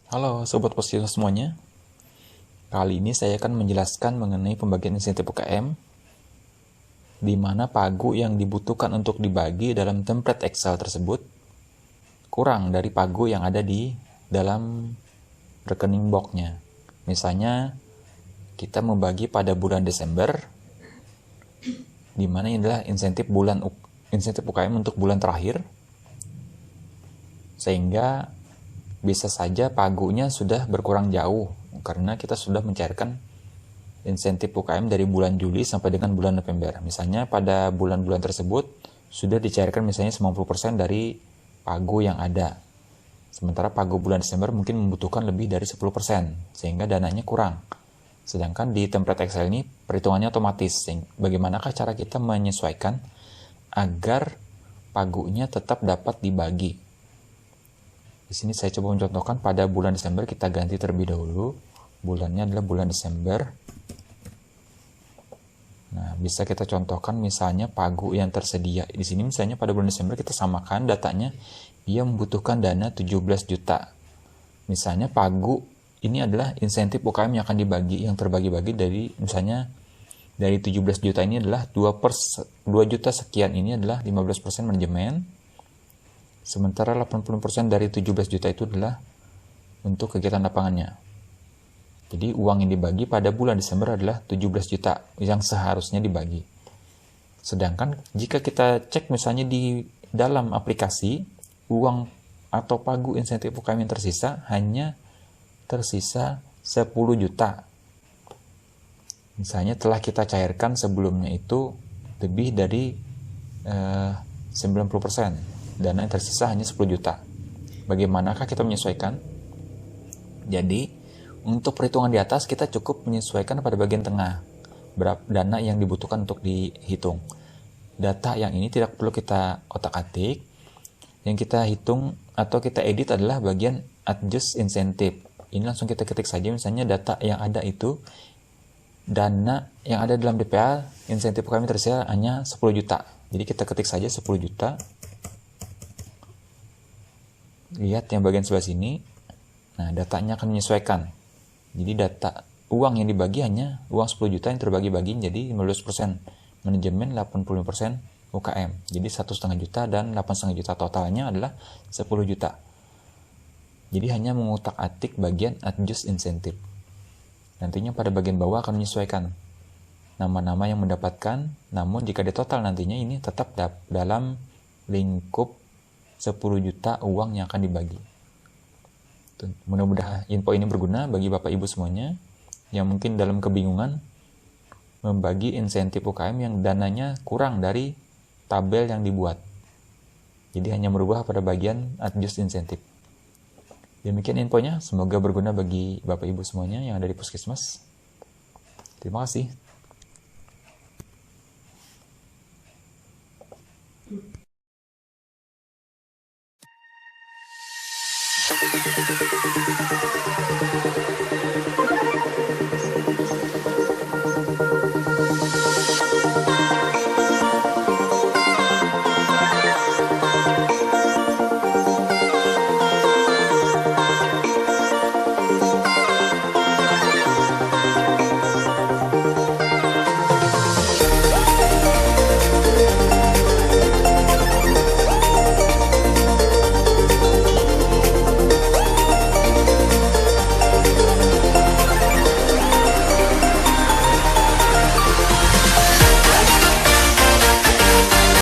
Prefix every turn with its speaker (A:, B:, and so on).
A: Halo Sobat Positif semuanya. Kali ini saya akan menjelaskan mengenai pembagian insentif UKM, di mana pagu yang dibutuhkan untuk dibagi dalam template Excel tersebut kurang dari pagu yang ada di dalam rekening boxnya. Misalnya, kita membagi pada bulan Desember, di mana ini adalah insentif UKM untuk bulan terakhir, sehingga bisa saja pagunya sudah berkurang jauh karena kita sudah mencairkan insentif UKM dari bulan Juli sampai dengan bulan November. Misalnya pada bulan-bulan tersebut sudah dicairkan misalnya 90% dari pagu yang ada. Sementara pagu bulan Desember mungkin membutuhkan lebih dari 10%, sehingga dananya kurang. Sedangkan di template Excel ini perhitungannya otomatis. Bagaimanakah cara kita menyesuaikan agar pagunya tetap dapat dibagi? Di sini saya coba mencontohkan pada bulan Desember, kita ganti terlebih dahulu. Bulannya adalah bulan Desember. Nah, bisa kita contohkan misalnya pagu yang tersedia. Di sini misalnya pada bulan Desember kita samakan datanya, dia membutuhkan dana 17 juta. Misalnya pagu ini adalah insentif UKM yang akan dibagi, yang terbagi-bagi dari misalnya dari 17 juta ini adalah 2 juta sekian ini adalah 15% manajemen. Sementara 80% dari 17 juta itu adalah untuk kegiatan lapangannya. Jadi uang yang dibagi pada bulan Desember adalah 17 juta yang seharusnya dibagi. Sedangkan jika kita cek misalnya di dalam aplikasi, uang atau pagu insentif UKM yang tersisa hanya tersisa 10 juta. Misalnya telah kita cairkan sebelumnya itu lebih dari 90%. Dana yang tersisa hanya 10 juta. Bagaimanakah kita menyesuaikan? Jadi, untuk perhitungan di atas kita cukup menyesuaikan pada bagian tengah. Berapa dana yang dibutuhkan untuk dihitung. Data yang ini tidak perlu kita otak-atik. Yang kita hitung atau kita edit adalah bagian adjust incentive. Ini langsung kita ketik saja, misalnya data yang ada itu, dana yang ada dalam DPA insentif kami tersisa hanya 10 juta. Jadi kita ketik saja 10 juta. Lihat yang bagian sebelah sini. Nah, datanya akan menyesuaikan. Jadi data uang yang dibagi hanya uang 10 juta yang terbagi-bagi jadi 15%. Manajemen 80% UKM. Jadi 1,5 juta dan 8,5 juta totalnya adalah 10 juta. Jadi hanya mengutak-atik bagian adjust insentif. Nantinya pada bagian bawah akan menyesuaikan nama-nama yang mendapatkan, namun jika di total nantinya ini tetap dalam lingkup 10 juta uang yang akan dibagi. Mudah-mudahan info ini berguna bagi Bapak Ibu semuanya yang mungkin dalam kebingungan membagi insentif UKM yang dananya kurang dari tabel yang dibuat. Jadi hanya merubah pada bagian adjust insentif. Demikian infonya, semoga berguna bagi Bapak Ibu semuanya yang ada di Puskesmas. Terima kasih.